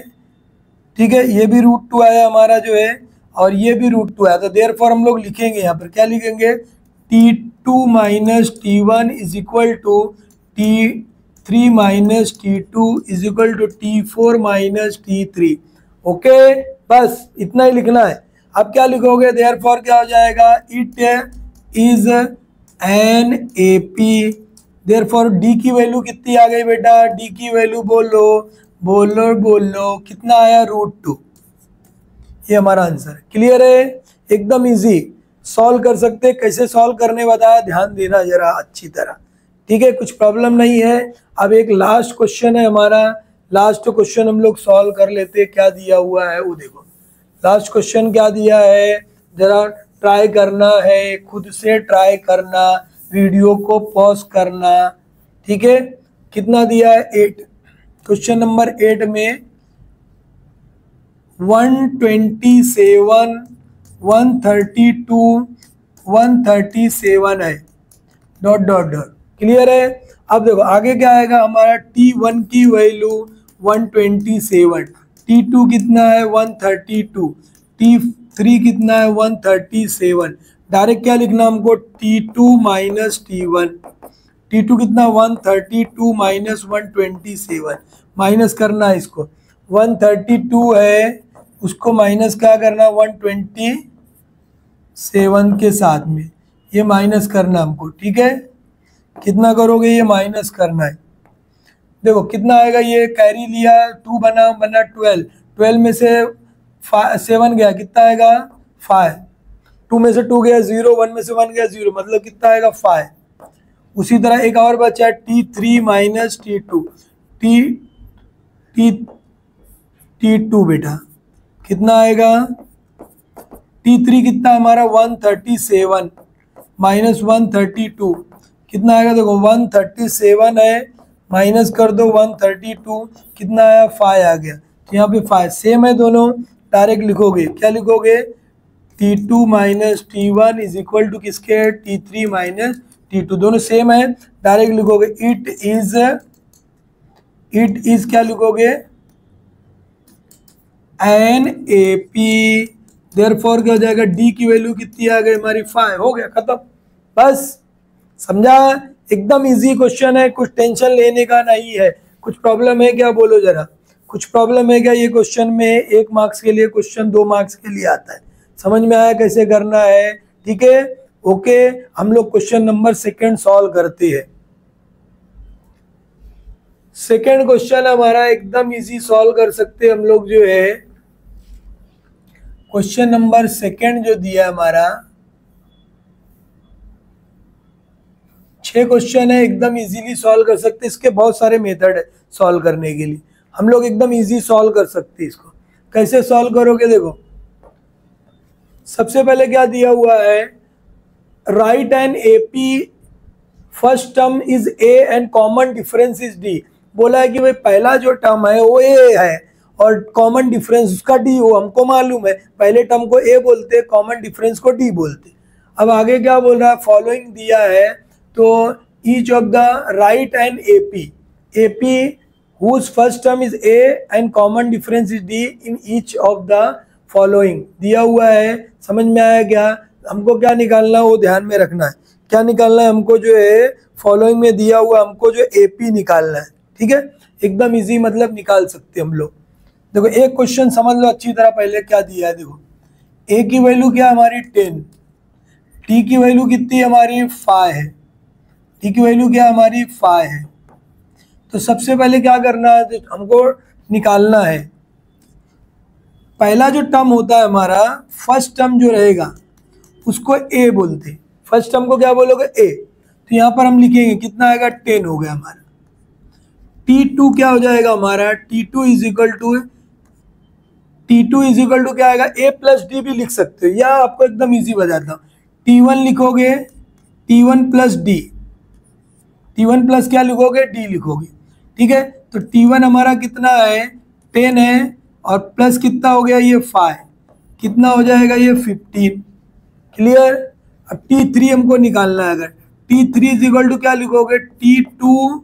ठीक है, ये भी √2 आया हमारा जो है, और ये भी √2 आया। तो देयरफॉर हम लोग लिखेंगे यहाँ पर, क्या लिखेंगे? T2 minus T1 is equal to T3 minus T2 is equal to T4 minus T3। Okay, बस इतना ही लिखना है। अब क्या लिखोगे? देयरफॉर क्या हो जाएगा? It is N AP। Therefore D की वैल्यू कितनी आ गई बेटा? डी की वैल्यू बोलो बोलो बोलो, कितना आया? √2। ये हमारा आंसर। क्लियर है? एकदम इजी सॉल्व कर सकते। कैसे सॉल्व करने बताया, ध्यान देना जरा अच्छी तरह, ठीक है? कुछ प्रॉब्लम नहीं है। अब एक लास्ट क्वेश्चन है हमारा, लास्ट क्वेश्चन हम लोग सॉल्व कर लेते। क्या दिया हुआ है वो देखो। लास्ट क्वेश्चन क्या दिया है, जरा ट्राई करना है, खुद से ट्राई करना, वीडियो को पॉज करना, ठीक है? कितना दिया है? 8। क्वेश्चन नंबर 8 में 127 132 137 है, डॉट डॉट डॉट। क्लियर है? अब देखो आगे क्या आएगा हमारा? T1 की वैल्यू 127, T2 कितना है? 132, T3 कितना है? 137। डायरेक्ट क्या लिखना हमको? T2 minus T1। T2 कितना? 132 माइनस 127, माइनस करना है इसको। 132 है, उसको माइनस क्या करना? 127 के साथ में, ये माइनस करना हमको, ठीक है? कितना करोगे? ये माइनस करना है। देखो कितना आएगा? ये कैरी लिया, 2 बना 12, 12 में से 7 गया, कितना आएगा? 5, 2 में से 2 गया 0, 1 में से 1 गया 0, मतलब कितना आएगा 5। उसी तरह एक और बचा T3 माइनस T2, T2 बेटा कितना आएगा, T3 कितना हमारा 137 माइनस 132 कितना आएगा, देखो 137 है, माइनस कर दो 132 कितना आया 5 आ गया। तो यहाँ पे 5 सेम है दोनों, डायरेक्ट लिखोगे, क्या लिखोगे, T2 minus T1 is equal to किसके, T3 माइनस T2, दोनों सेम है, डायरेक्ट लिखोगे इट इज क्या लिखोगे, एन ए पी। देयरफॉर क्या हो जाएगा, डी की वैल्यू कितनी आ गई हमारी 5, हो गया खत्म, बस समझा। एकदम इजी क्वेश्चन है, कुछ टेंशन लेने का नहीं है। कुछ प्रॉब्लम है क्या, बोलो जरा, कुछ प्रॉब्लम है क्या ये क्वेश्चन में? 1 मार्क्स के लिए क्वेश्चन 2 मार्क्स के लिए आता है, समझ में आया कैसे करना है? ठीक है, ओके। हम लोग क्वेश्चन नंबर 2 सॉल्व करते हैं। सेकेंड क्वेश्चन हमारा एकदम इजी सॉल्व कर सकते हैं हम लोग, जो है क्वेश्चन नंबर 2 जो दिया हमारा, 6 क्वेश्चन है, एकदम इजीली सॉल्व कर सकते हैं। इसके बहुत सारे मेथड है सॉल्व करने के लिए, हम लोग एकदम इजी सॉल्व कर सकते हैं। इसको कैसे सॉल्व करोगे, देखो सबसे पहले क्या दिया हुआ है, right an AP first term is a and common difference is D. बोला है कि भाई पहला जो टर्म है वो ए है और कॉमन डिफरेंस उसका डी हो, हमको मालूम है, पहले टर्म को ए बोलते, कॉमन डिफरेंस को डी बोलते। अब आगे क्या बोल रहा है, फॉलोइंग दिया है, तो each of the write and AP whose first term is a and common difference is d in each of the following दिया हुआ है। समझ में आया क्या? हमको क्या निकालना है वो ध्यान में रखना है, क्या निकालना है हमको, जो है फॉलोइंग में दिया हुआ हमको जो एपी निकालना है। ठीक है, एकदम इजी, मतलब निकाल सकते हम लोग। देखो एक क्वेश्चन समझ लो अच्छी तरह, पहले क्या दिया है, देखो ए की वैल्यू क्या हमारी 10, टी की वैल्यू कितनी हमारी 5 है, टी की वैल्यू क्या हमारी 5 है। तो सबसे पहले क्या करना है, तो हमको निकालना है पहला जो टर्म होता है हमारा, फर्स्ट टर्म जो रहेगा उसको ए बोलते, फर्स्ट टर्म को क्या बोलोगे, ए। तो यहाँ पर हम लिखेंगे कितना आएगा, 10 हो गया हमारा। T2 क्या हो जाएगा हमारा, T2 इज इक्वल टू क्या आएगा, a प्लस डी भी लिख सकते हो, या आपको एकदम इजी बताता हूँ, T1 लिखोगे, T1 plus d, T1 plus क्या लिखोगे, डी लिखोगे। ठीक है, तो T1 हमारा कितना है, 10 है, और प्लस कितना हो गया ये 5, कितना हो जाएगा ये 15। क्लियर? अब T3 हमको निकालना है, अगर T3 इज इक्वल टू क्या लिखोगे, T2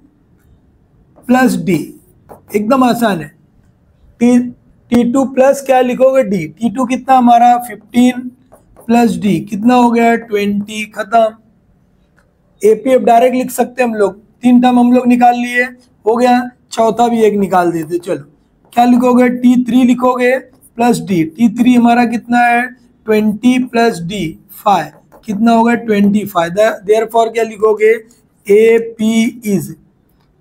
प्लस डी, एकदम आसान है। T2 प्लस क्या लिखोगे, डी। T2 कितना हमारा 15 प्लस डी कितना हो गया 20, खत्म। एपीएफ डायरेक्ट लिख सकते हम लोग, 3 टर्म हम लोग निकाल लिए, हो गया। चौथा भी एक निकाल देते, चलो क्या लिखोगे, T3 लिखोगे प्लस डी, T3 हमारा कितना है 20 प्लस डी 5, कितना होगा 25। देयरफॉर क्या लिखोगे, ए पी इज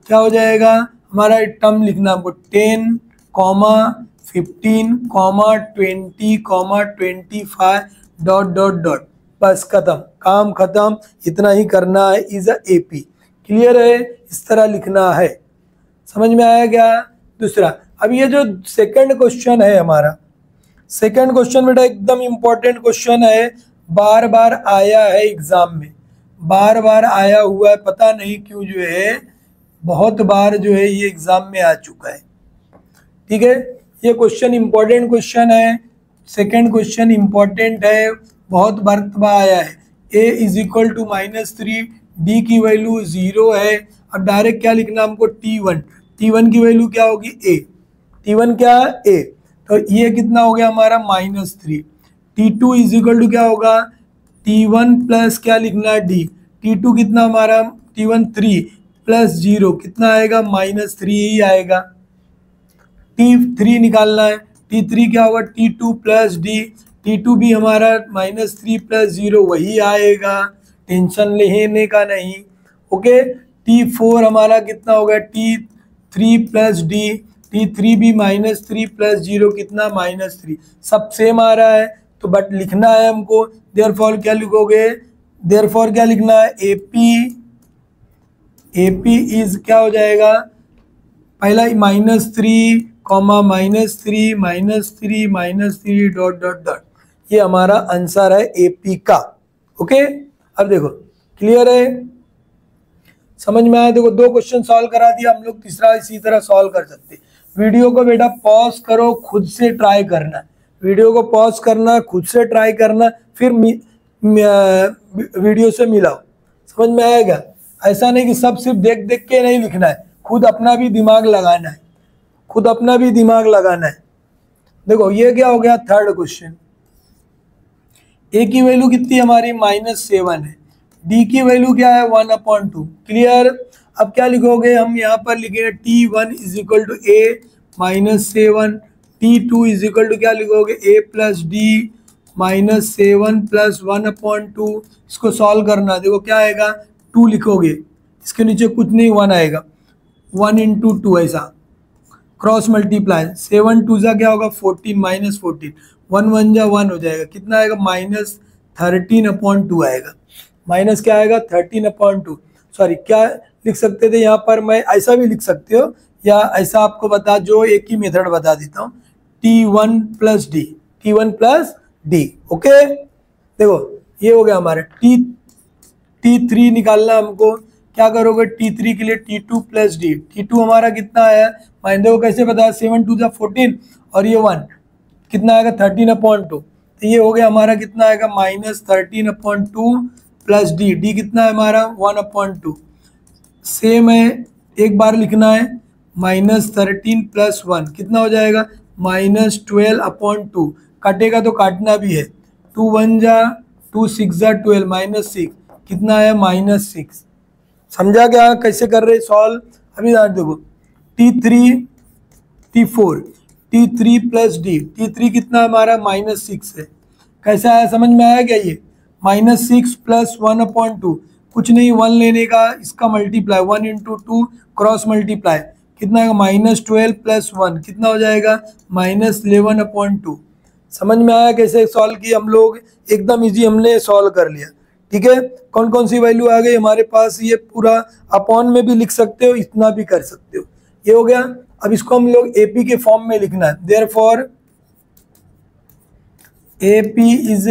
क्या हो जाएगा हमारा, टर्म लिखना हमको 10, 15, 20, 25 डॉट डॉट डॉट, बस खत्म, काम खत्म, इतना ही करना है, इज अ एपी। क्लियर है? इस तरह लिखना है, समझ में आया क्या? दूसरा, अब ये जो सेकंड क्वेश्चन है हमारा, सेकंड क्वेश्चन बेटा एकदम इंपॉर्टेंट क्वेश्चन है, बार बार आया है एग्जाम में, बार बार आया हुआ है, पता नहीं क्यों, जो है बहुत बार जो है ये एग्जाम में आ चुका है। ठीक है, ये क्वेश्चन इंपॉर्टेंट क्वेश्चन है, सेकंड क्वेश्चन इंपॉर्टेंट है, बहुत मरतबा आया है। a is equal to -3, d की वैल्यू 0 है। अब डायरेक्ट क्या लिखना हमको, T1 की वैल्यू क्या होगी, a, T1 क्या a, तो ये कितना हो गया हमारा -3। T2 इज इक्वल टू क्या होगा, T1 प्लस क्या लिखना है, d, T2 कितना हमारा T1 3 प्लस 0 कितना आएगा, -3 ही आएगा। T3 निकालना है, T3 क्या होगा, T2 प्लस डी, T2 भी हमारा -3 प्लस 0 वही आएगा, टेंशन लेने का नहीं। ओके, T4 हमारा कितना होगा, T3 प्लस डी, T3 भी -3 प्लस 0 कितना, -3, सब सेम आ रहा है, तो बट लिखना है हमको, देयरफॉर क्या लिखोगे, देयरफॉर क्या लिखना है, एपी इज क्या हो जाएगा, पहला -3 कॉमा -3 -3 -3 डॉट डॉट डॉट, ये हमारा आंसर है एपी का। ओके, अब देखो क्लियर है, समझ में आया। देखो 2 क्वेश्चन सॉल्व करा दिया हम लोग, तीसरा इसी तरह सॉल्व कर सकते। वीडियो को बेटा पॉज करो, खुद से ट्राई करना, वीडियो को पॉज करना, खुद से ट्राई करना, फिर वीडियो से मिलाओ, समझ में आएगा। ऐसा नहीं कि सब सिर्फ देख देख के नहीं लिखना है, खुद अपना भी दिमाग लगाना है, खुद अपना भी दिमाग लगाना है। देखो ये क्या हो गया, थर्ड क्वेश्चन। ए की वैल्यू कितनी हमारी -7 है, डी की वैल्यू क्या है 1/2। क्लियर। अब क्या लिखोगे, हम यहाँ पर लिखेंगे T1 is equal to a -7, T2 is equal to क्या लिखोगे, a प्लस डी -7 प्लस 1/2। इसको सॉल्व करना, देखो क्या आएगा, 2 लिखोगे, इसके नीचे कुछ नहीं 1 आएगा, 1 × 2 ऐसा क्रॉस मल्टीप्लाई, 7 2 जा क्या होगा 14 -14, 1 1 जा 1 हो जाएगा, कितना आएगा -13/2 आएगा, माइनस क्या आएगा 13/2। सॉरी क्या लिख सकते थे यहाँ पर, मैं ऐसा भी लिख सकते हो या ऐसा आपको बता, जो एक ही मेथड बता देता हूँ, T1 plus d, T1 plus D. Okay, देखो ये हो गया हमारा T3 निकालना हमको, क्या करोगे, T3 के लिए T2 प्लस डी, T2 हमारा कितना आया, मान देखो कैसे बताया, 7 2 जा 14 और ये 1 कितना आएगा 13/2, तो ये हो गया हमारा कितना आएगा -13/2 प्लस डी, डी कितना है हमारा 1/2। सेम है, एक बार लिखना है -13 प्लस 1 कितना हो जाएगा -12/2, काटेगा तो काटना भी है, 2 1 जा 2 6 जा 12 -6 कितना है -6। समझा क्या कैसे कर रहे सॉल्व। अभी देखो T3 प्लस डी, T3 कितना हमारा -6 है, कैसा आया समझ में आया क्या, ये -6 प्लस 1/2, कुछ नहीं 1 लेने का, इसका मल्टीप्लाई 1 × 2 क्रॉस मल्टीप्लाई कितना आएगा -12 प्लस 1 कितना हो जाएगा -11/2। समझ में आया कैसे सॉल्व किया हम लोग, एकदम इजी हमने सॉल्व कर लिया। ठीक है, कौन कौन सी वैल्यू आ गई हमारे पास, ये पूरा अपॉन में भी लिख सकते हो, इतना भी कर सकते हो, ये हो गया। अब इसको हम लोग एपी के फॉर्म में लिखना है, देयरफॉर एपी इज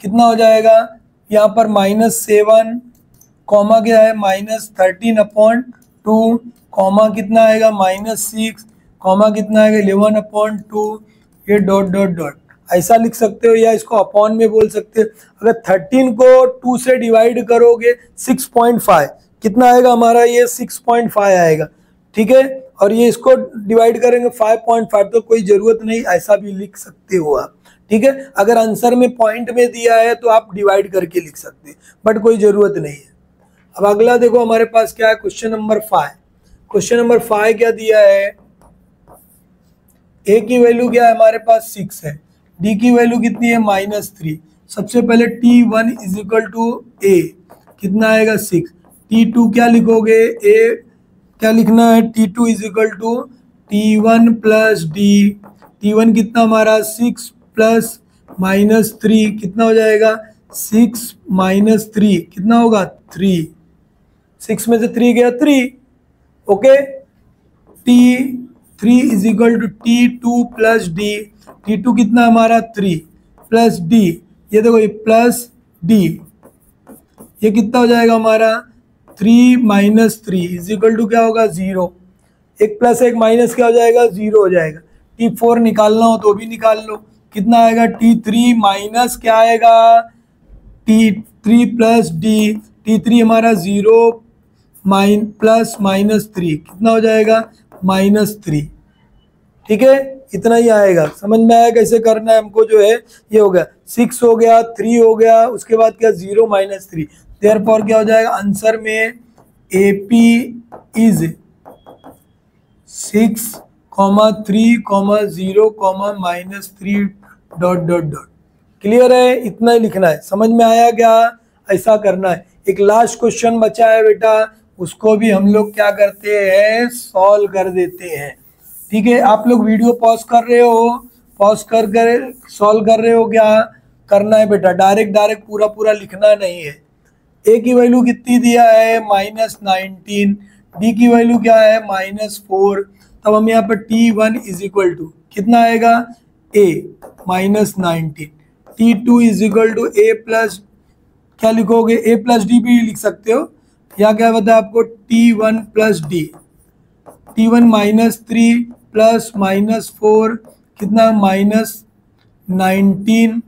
कितना हो जाएगा, यहाँ पर -7 कॉमा क्या है -13/2 कॉमा कितना आएगा -6 कॉमा कितना आएगा 11/2, ये डॉट डॉट डॉट ऐसा लिख सकते हो, या इसको अपॉन में बोल सकते हो। अगर 13 को 2 से डिवाइड करोगे 6.5 कितना आएगा हमारा, ये 6.5 आएगा। ठीक है, और ये इसको डिवाइड करेंगे 5.5, तो कोई ज़रूरत नहीं, ऐसा भी लिख सकते हो आप। ठीक है, अगर आंसर में पॉइंट में दिया है तो आप डिवाइड करके लिख सकते हैं, बट कोई ज़रूरत नहीं है। अब अगला देखो हमारे पास क्या है, क्वेश्चन नंबर 5। क्वेश्चन नंबर 5 क्या दिया है, ए की वैल्यू क्या है हमारे पास 6 है, डी की वैल्यू कितनी है -3। सबसे पहले T1 इज इक्वल टू ए कितना आएगा 6, T2 क्या लिखोगे, ए क्या लिखना है, T2 is equal to T1 plus d, T1 कितना हमारा 6 प्लस -3 कितना हो जाएगा 6 -3 कितना होगा 3, 6 में से 3 गया 3। Okay, T3 is equal to T2 plus d, T2 कितना हमारा 3 प्लस डी, ये देखो ये प्लस डी, ये कितना हो जाएगा हमारा 3 -3 इज इक्वल टू क्या होगा 0, एक प्लस एक माइनस क्या हो जाएगा 0 हो जाएगा। T4 निकालना हो तो भी निकाल लो, कितना आएगा T3 माइनस क्या आएगा T3 प्लस डी, T3 हमारा 0 प्लस -3 कितना हो जाएगा -3। ठीक है, इतना ही आएगा, समझ में आया कैसे करना है हमको, जो है ये हो गया 6 हो गया 3 हो गया, उसके बाद क्या 0 -3, देयरफॉर क्या हो जाएगा आंसर में AP is 6, 3, 0, -3 dot dot dot. Clear है, इतना ही लिखना है, समझ में आया क्या, ऐसा करना है। एक लास्ट क्वेश्चन बचा है बेटा, उसको भी हम लोग क्या करते हैं सॉल्व कर देते हैं। ठीक है, आप लोग वीडियो पॉज कर रहे हो, पॉज कर सॉल्व कर रहे हो क्या, करना है बेटा, डायरेक्ट पूरा पूरा लिखना नहीं है। ए की वैल्यू कितनी दिया है -19, डी की वैल्यू क्या है -4। तब हम यहाँ पर T1 इज इक्वल टू कितना आएगा a -19, T2 is equal to a plus क्या लिखोगे a प्लस डी भी लिख सकते हो, या क्या बताया आपको T1 plus d, T1 -3 plus -4 कितना -19,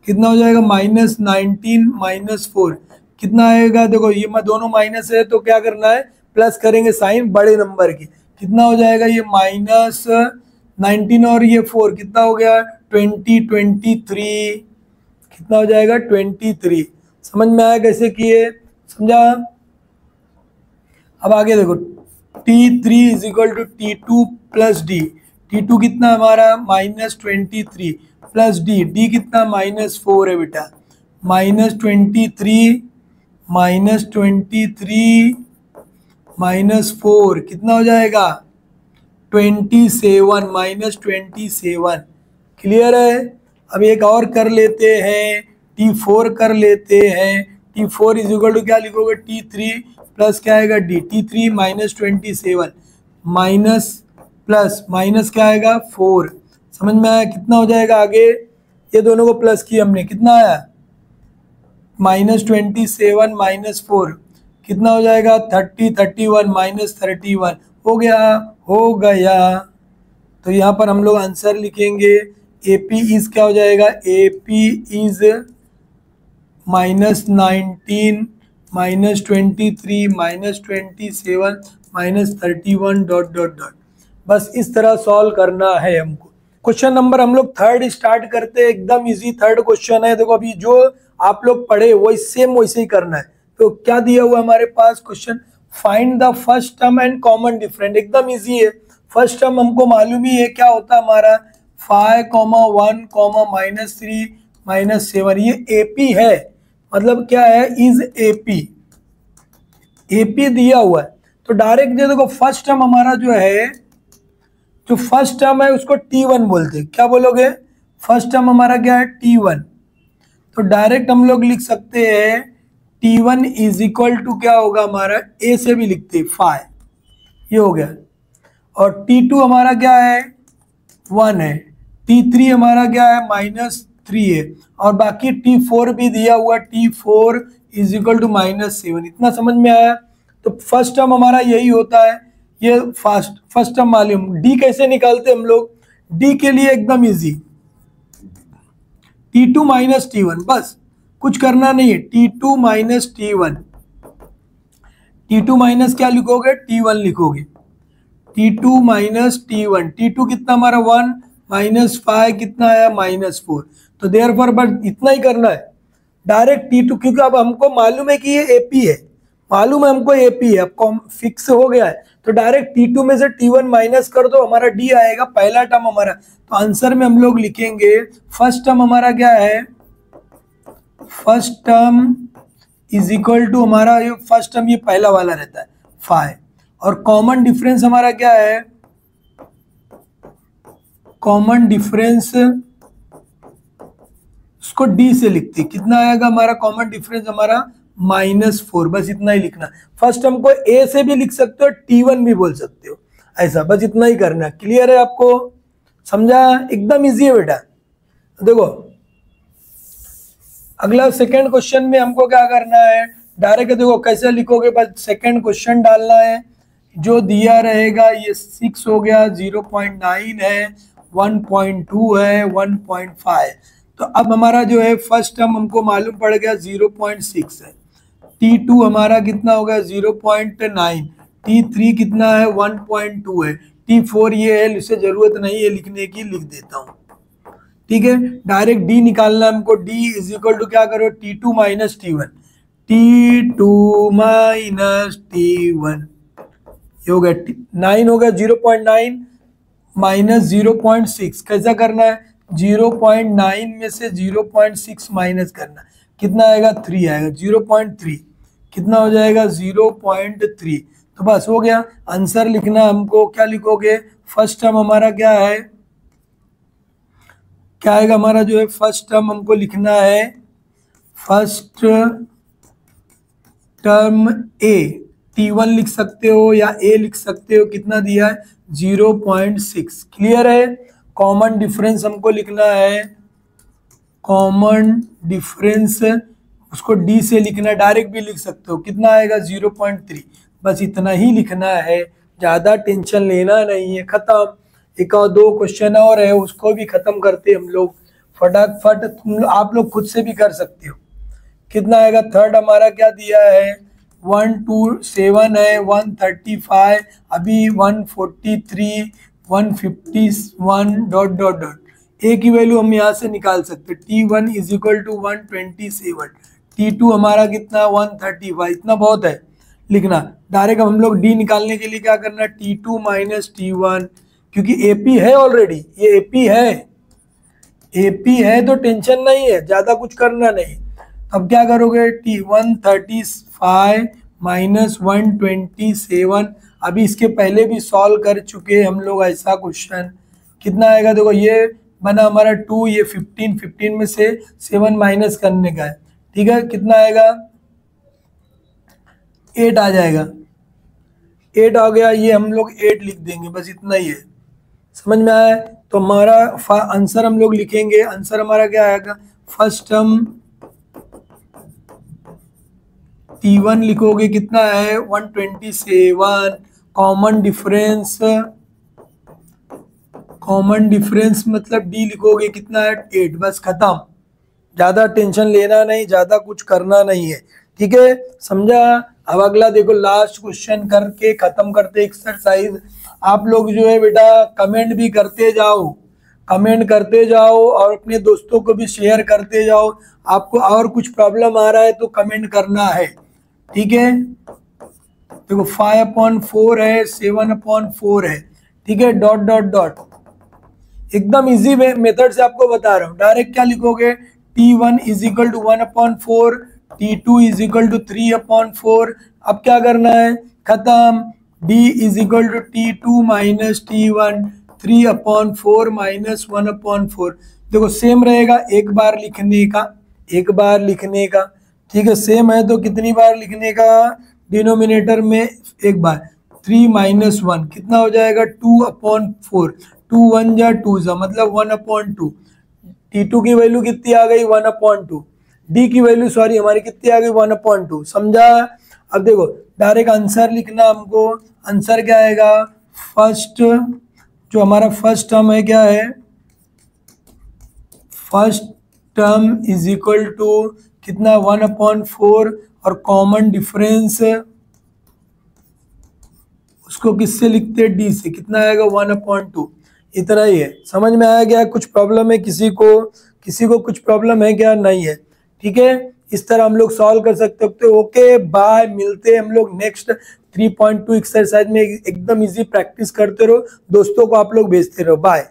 कितना हो जाएगा -19 -4 कितना आएगा। देखो ये दोनों माइनस है तो क्या करना है प्लस करेंगे साइन बड़े नंबर की। कितना हो जाएगा ये -19 और ये 4 कितना हो गया 23, कितना हो जाएगा 23। समझ में आया कैसे किए, समझा। अब आगे देखो T3 is equal to T2 plus d, T2 कितना हमारा -23 प्लस डी कितना -4 है बेटा, -23 -4 कितना हो जाएगा 27 -27। क्लियर है। अब एक और कर लेते हैं, T4 कर लेते हैं। T4 इज इक्वल टू क्या लिखोगे T3 प्लस क्या आएगा D, T3 -27 minus plus minus क्या आएगा 4। समझ में आया कितना हो जाएगा आगे, ये दोनों को प्लस किया हमने कितना आया -27 -4 कितना हो जाएगा 31 -31 हो गया। तो यहाँ पर हम लोग आंसर लिखेंगे AP इज क्या हो जाएगा AP इज -19 -23 -27 -31 ... बस इस तरह सॉल्व करना है हमको। क्वेश्चन नंबर हम लोग 3 स्टार्ट करते हैं, एकदम इजी 3rd क्वेश्चन है। देखो अभी जो आप लोग पढ़े वही सेम वैसे ही करना है। तो क्या दिया हुआ हमारे पास question, find the first term and common different. एकदम इजी है। फर्स्ट टर्म हमको मालूम ही है क्या होता है हमारा 5, 1, -3 -7, ये AP है, मतलब क्या है इज AP दिया हुआ है। तो डायरेक्ट देखो फर्स्ट टर्म हमारा जो है, जो फर्स्ट टर्म है उसको T1 बोलते हैं। क्या बोलोगे, फर्स्ट टर्म हमारा क्या है T1। तो डायरेक्ट हम लोग लिख सकते हैं T1 इज इक्वल टू क्या होगा हमारा, A से भी लिखते हैं 5, ये हो गया। और T2 हमारा क्या है 1 है, T3 हमारा क्या है -3 है, और बाकी T4 भी दिया हुआ, T4 इज इक्वल टू -7। इतना समझ में आया। तो फर्स्ट टर्म हमारा यही होता है, ये फर्स्ट टर्म मालूम। डी कैसे निकालते हम लोग, डी के लिए एकदम इजी, T2 -T1, बस कुछ करना नहीं है। T2 -T1, T2 माइनस क्या लिखोगे T1 लिखोगे, T2 -T1, T2 कितना हमारा 1 -5 कितना आया -4। तो देयरफॉर बस इतना ही करना है डायरेक्ट T2, क्योंकि अब हमको मालूम है कि ये AP है, मालूम है हमको AP है, अब फिक्स हो गया है। तो डायरेक्ट T2 में से T1 माइनस कर दो, हमारा D आएगा पहला टर्म हमारा। तो आंसर में हम लोग लिखेंगे फर्स्ट टर्म हमारा क्या है, first term is equal to हमारा ये फर्स्ट टर्म ये पहला वाला रहता है 5, और कॉमन डिफरेंस हमारा क्या है, कॉमन डिफरेंस उसको D से लिखते, कितना आएगा हमारा कॉमन डिफरेंस हमारा -4। बस इतना ही लिखना। फर्स्ट टर्म को A से भी लिख सकते हो, T1 भी बोल सकते हो, ऐसा बस इतना ही करना। क्लियर है आपको, समझा, एकदम इजी है बेटा। देखो अगला सेकंड क्वेश्चन में हमको क्या करना है, डायरेक्ट देखो कैसे लिखोगे, बस सेकंड क्वेश्चन डालना है। जो दिया रहेगा ये 6 हो गया, 0.9 है, 1.2 है, 1.5। तो अब हमारा जो है फर्स्ट टर्म हमको मालूम पड़ गया 0.6 है, T2 हमारा कितना होगा 0.9, T3 कितना है 1.2 है, T4 ये है, इसे जरूरत नहीं है लिखने की, लिख देता हूँ। ठीक है, डायरेक्ट D निकालना हमको, D इज इक्वल टू क्या करो T2 -T1, T2 -T1 ये हो गया 9 हो गया, 0.9 माइनस 0.6 कैसा करना है, 0.9 में से 0.6 माइनस करना, कितना आएगा 3 आएगा, 0.3 कितना हो जाएगा 0.3। तो बस हो गया। आंसर लिखना हमको, क्या लिखोगे, फर्स्ट टर्म हमारा क्या है क्या आएगा हमारा जो है फर्स्ट टर्म हमको लिखना है, फर्स्ट टर्म ए T1 लिख सकते हो या ए लिख सकते हो, कितना दिया है 0.6। क्लियर है। कॉमन डिफरेंस हमको लिखना है, कॉमन डिफरेंस उसको डी से लिखना है, डायरेक्ट भी लिख सकते हो, कितना आएगा 0.3। बस इतना ही लिखना है, ज़्यादा टेंशन लेना नहीं है, ख़त्म। एक और दो क्वेश्चन और है, उसको भी ख़त्म करते हम लोग फटाफट। आप लोग खुद से भी कर सकते हो। कितना आएगा, थर्ड हमारा क्या दिया है 127 है, 135, अभी 143, 151 डॉट डॉट डॉट। ए की वैल्यू हम यहाँ से निकाल सकते हैं, T1 is equal to 127, T2 हमारा कितना 135, इतना बहुत है लिखना। डायरेक्ट हम लोग डी निकालने के लिए क्या करना, T2 माइनस T1, क्योंकि AP है ऑलरेडी, ये AP है तो टेंशन नहीं है, ज़्यादा कुछ करना नहीं। अब क्या करोगे, T135 माइनस 127, अभी इसके पहले भी सॉल्व कर चुके हम लोग ऐसा क्वेश्चन। कितना आएगा देखो, ये बना हमारा 2, ये 15 में से 7 माइनस करने का है, ठीक है। कितना आएगा 8 आ जाएगा, 8 आ गया, ये हम लोग 8 लिख देंगे, बस इतना ही है। समझ में आया। तो हमारा आंसर हम लोग लिखेंगे, आंसर हमारा क्या आएगा, फर्स्ट टर्म T1 लिखोगे कितना है 127, कॉमन डिफरेंस मतलब D लिखोगे कितना है 8, बस खत्म। ज़्यादा टेंशन लेना नहीं, ज़्यादा कुछ करना नहीं है, ठीक है, समझा। अब अगला देखो, लास्ट क्वेश्चन करके ख़त्म करते एक्सरसाइज। आप लोग जो है बेटा कमेंट भी करते जाओ और अपने दोस्तों को भी शेयर करते जाओ। आपको और कुछ प्रॉब्लम आ रहा है तो कमेंट करना है, ठीक है। देखो 5/4 है, 7/4 है, ठीक है, डॉट डॉट डॉट। एकदम इजी मेथड से आपको बता रहा हूँ। डायरेक्ट क्या लिखोगे, T1 is equal to 1/4, T2 is equal to 3/4। अब क्या करना है, खत्म। D is equal to T2 minus T1, 3/4 minus 1/4। देखो सेम रहेगा, एक बार लिखने का, ठीक है। सेम है तो कितनी बार लिखने का, डिनोमिनेटर में एक बार। 3 माइनस 1 कितना हो जाएगा 2/4, 2 1 जा 2 जा मतलब 1/2। T2 की वैल्यू कितनी आ गई 1/2, D की वैल्यू सॉरी हमारी कितनी आ गई 1/2, समझा। अब देखो डायरेक्ट आंसर लिखना हमको, आंसर क्या आएगा, फर्स्ट जो हमारा फर्स्ट टर्म है क्या है, first term is equal to कितना 1/4 और कॉमन डिफरेंस उसको किससे लिखते हैं, D से, कितना आएगा 1/2। इतना ही है, समझ में आया क्या, कुछ प्रॉब्लम है किसी को कुछ प्रॉब्लम है क्या, नहीं है, ठीक है। इस तरह हम लोग सॉल्व कर सकते हो। ओके बाय, मिलते हैं हम लोग नेक्स्ट 3.2 एक्सरसाइज में। एकदम इजी प्रैक्टिस करते रहो, दोस्तों को आप लोग भेजते रहो, बाय।